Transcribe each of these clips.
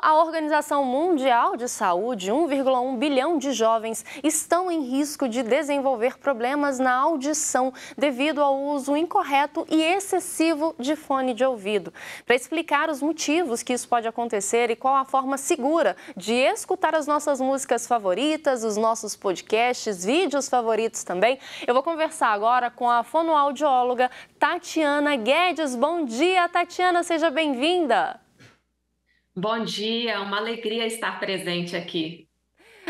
a Organização Mundial de Saúde, 1,1 bilhão de jovens estão em risco de desenvolver problemas na audição devido ao uso incorreto e excessivo de fone de ouvido. Para explicar os motivos que isso pode acontecer e qual a forma segura de escutar as nossas músicas favoritas, os nossos podcasts, vídeos favoritos também, eu vou conversar agora com a fonoaudióloga Tatiana Guedes. Bom dia, Tatiana, seja bem-vinda. Bom dia, é uma alegria estar presente aqui.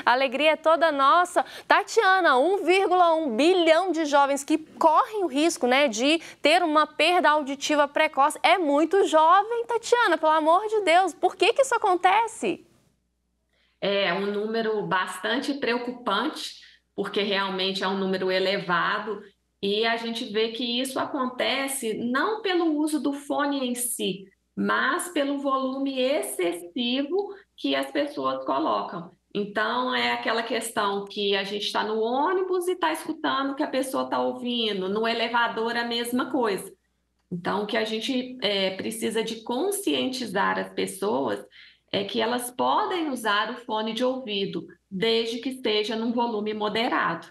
A alegria é toda nossa. Tatiana, 1,1 bilhão de jovens que correm o risco, né, de ter uma perda auditiva precoce. É muito jovem, Tatiana, pelo amor de Deus. Por que isso acontece? É um número bastante preocupante, porque realmente é um número elevado e a gente vê que isso acontece não pelo uso do fone em si, mas pelo volume excessivo que as pessoas colocam. Então, é aquela questão que a gente está no ônibus e está escutando o que a pessoa está ouvindo, no elevador a mesma coisa. Então, o que a gente precisa de conscientizar as pessoas é que elas podem usar o fone de ouvido, desde que esteja num volume moderado.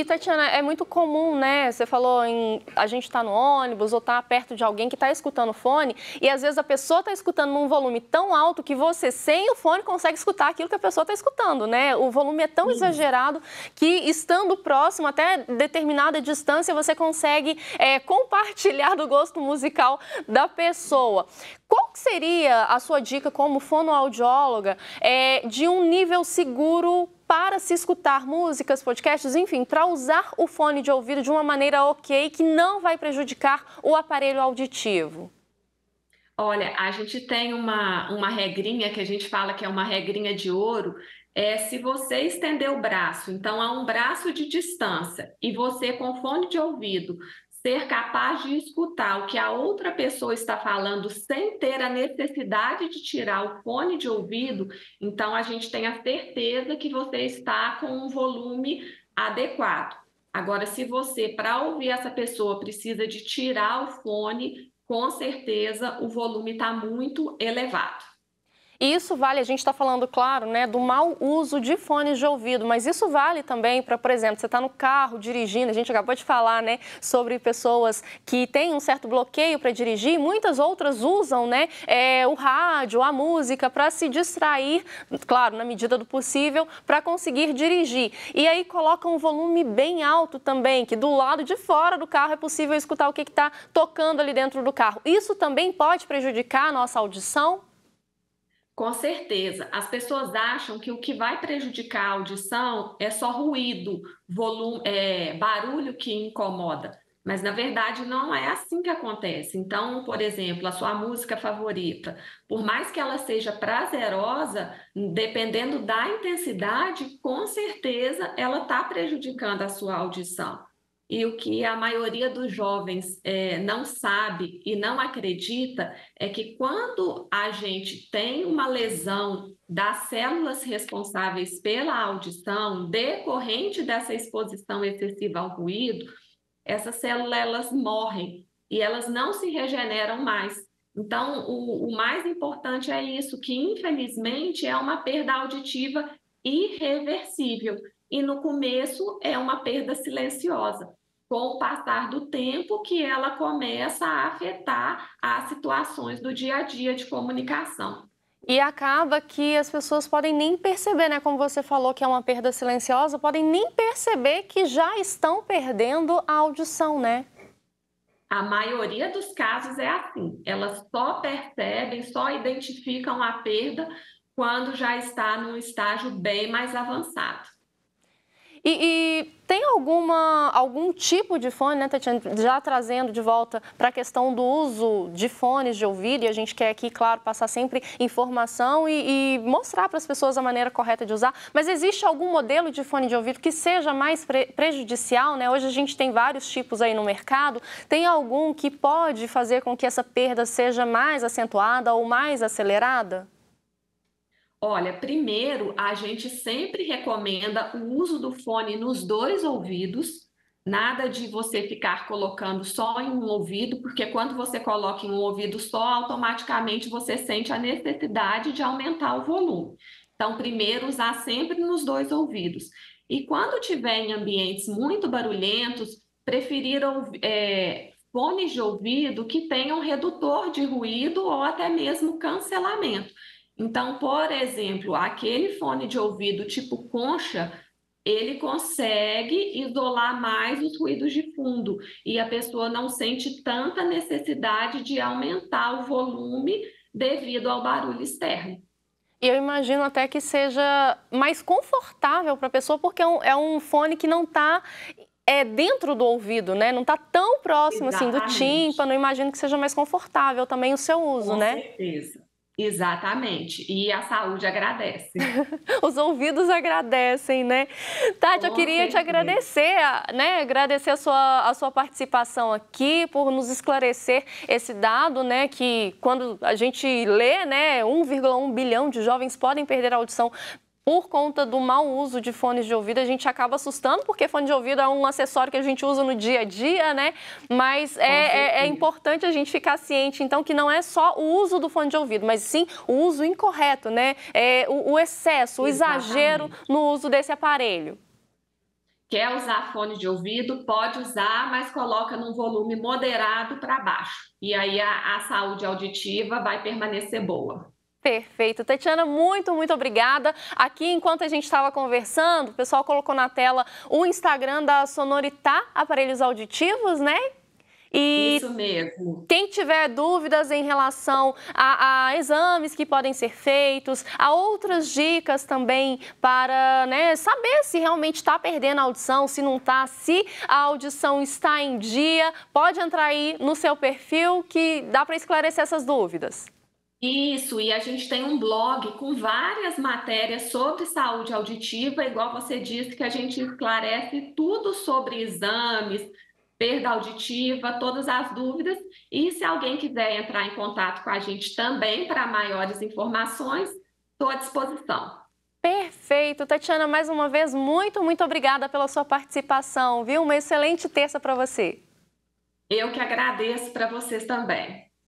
Tatiana, é muito comum, né? Você falou em a gente estar no ônibus ou estar perto de alguém que está escutando o fone e às vezes a pessoa está escutando num volume tão alto que você, sem o fone, consegue escutar aquilo que a pessoa está escutando, né? O volume é tão exagerado que, estando próximo, até determinada distância, você consegue compartilhar do gosto musical da pessoa. Qual seria a sua dica como fonoaudióloga de um nível seguro para se escutar músicas, podcasts, enfim, para usar o fone de ouvido de uma maneira ok, que não vai prejudicar o aparelho auditivo? Olha, a gente tem uma regrinha que a gente fala que é uma regrinha de ouro, se você estender o braço, então há um braço de distância, e você com fone de ouvido ser capaz de escutar o que a outra pessoa está falando sem ter a necessidade de tirar o fone de ouvido, então a gente tem a certeza que você está com um volume adequado. Agora, se você, para ouvir essa pessoa, precisa de tirar o fone, com certeza o volume está muito elevado. E isso vale, a gente está falando, claro, né, do mau uso de fones de ouvido, mas isso vale também para, por exemplo, você está no carro dirigindo, a gente acabou de falar, né, sobre pessoas que têm um certo bloqueio para dirigir, muitas outras usam, né, o rádio, a música para se distrair, claro, na medida do possível, para conseguir dirigir. E aí colocam um volume bem alto também, que do lado de fora do carro é possível escutar o que está tocando ali dentro do carro. Isso também pode prejudicar a nossa audição? Com certeza. As pessoas acham que o que vai prejudicar a audição é só ruído, volume, barulho que incomoda. Mas, na verdade, não é assim que acontece. Então, por exemplo, a sua música favorita, por mais que ela seja prazerosa, dependendo da intensidade, com certeza ela está prejudicando a sua audição. E o que a maioria dos jovens não sabe e não acredita é que quando a gente tem uma lesão das células responsáveis pela audição decorrente dessa exposição excessiva ao ruído, essas células elas morrem e elas não se regeneram mais. Então, o mais importante é isso, que infelizmente é uma perda auditiva irreversível. E no começo é uma perda silenciosa. Com o passar do tempo que ela começa a afetar as situações do dia a dia de comunicação. E acaba que as pessoas podem nem perceber, né? Como você falou que é uma perda silenciosa, podem nem perceber que já estão perdendo a audição, né? A maioria dos casos é assim, elas só percebem, só identificam a perda quando já está num estágio bem mais avançado. E tem algum tipo de fone, né, Tatiana, já trazendo de volta para a questão do uso de fones de ouvido, e a gente quer aqui, claro, passar sempre informação e mostrar para as pessoas a maneira correta de usar, mas existe algum modelo de fone de ouvido que seja mais prejudicial, né? Hoje a gente tem vários tipos aí no mercado, tem algum que pode fazer com que essa perda seja mais acentuada ou mais acelerada? Olha, primeiro, a gente sempre recomenda o uso do fone nos dois ouvidos, Nada de você ficar colocando só em um ouvido, porque quando você coloca em um ouvido só, automaticamente você sente a necessidade de aumentar o volume. Então, primeiro, usar sempre nos 2 ouvidos. E quando tiver em ambientes muito barulhentos, preferir fones de ouvido que tenham redutor de ruído ou até mesmo cancelamento. Então, por exemplo, aquele fone de ouvido tipo concha, ele consegue isolar mais os ruídos de fundo e a pessoa não sente tanta necessidade de aumentar o volume devido ao barulho externo. E eu imagino até que seja mais confortável para a pessoa, porque é um fone que não está dentro do ouvido, né? Não está tão próximo assim do tímpano. Eu imagino que seja mais confortável também o seu uso, né? Com certeza. Exatamente. E a saúde agradece. Os ouvidos agradecem, né? Tati, eu queria te agradecer, né? Agradecer a sua participação aqui, por nos esclarecer esse dado, né? Que quando a gente lê, né? 1,1 bilhão de jovens podem perder a audição por conta do mau uso de fones de ouvido. A gente acaba assustando, porque fone de ouvido é um acessório que a gente usa no dia a dia, né? Mas é importante a gente ficar ciente, então, que não é só o uso do fone de ouvido, mas sim o uso incorreto, né? O excesso, o exagero no uso desse aparelho. Quer usar fone de ouvido? Pode usar, mas coloca num volume moderado para baixo. E aí a saúde auditiva vai permanecer boa. Perfeito. Tatiana, muito obrigada. Aqui, enquanto a gente estava conversando, o pessoal colocou na tela o Instagram da Sonoritá Aparelhos Auditivos, né? E isso mesmo. Quem tiver dúvidas em relação a exames que podem ser feitos, a outras dicas também para, né, saber se realmente está perdendo a audição, se não está, se a audição está em dia, pode entrar aí no seu perfil que dá para esclarecer essas dúvidas. Isso, e a gente tem um blog com várias matérias sobre saúde auditiva, igual você disse, que a gente esclarece tudo sobre exames, perda auditiva, todas as dúvidas. E se alguém quiser entrar em contato com a gente também para maiores informações, estou à disposição. Perfeito. Tatiana, mais uma vez, muito obrigada pela sua participação, viu? Uma excelente terça para você. Eu que agradeço, para vocês também.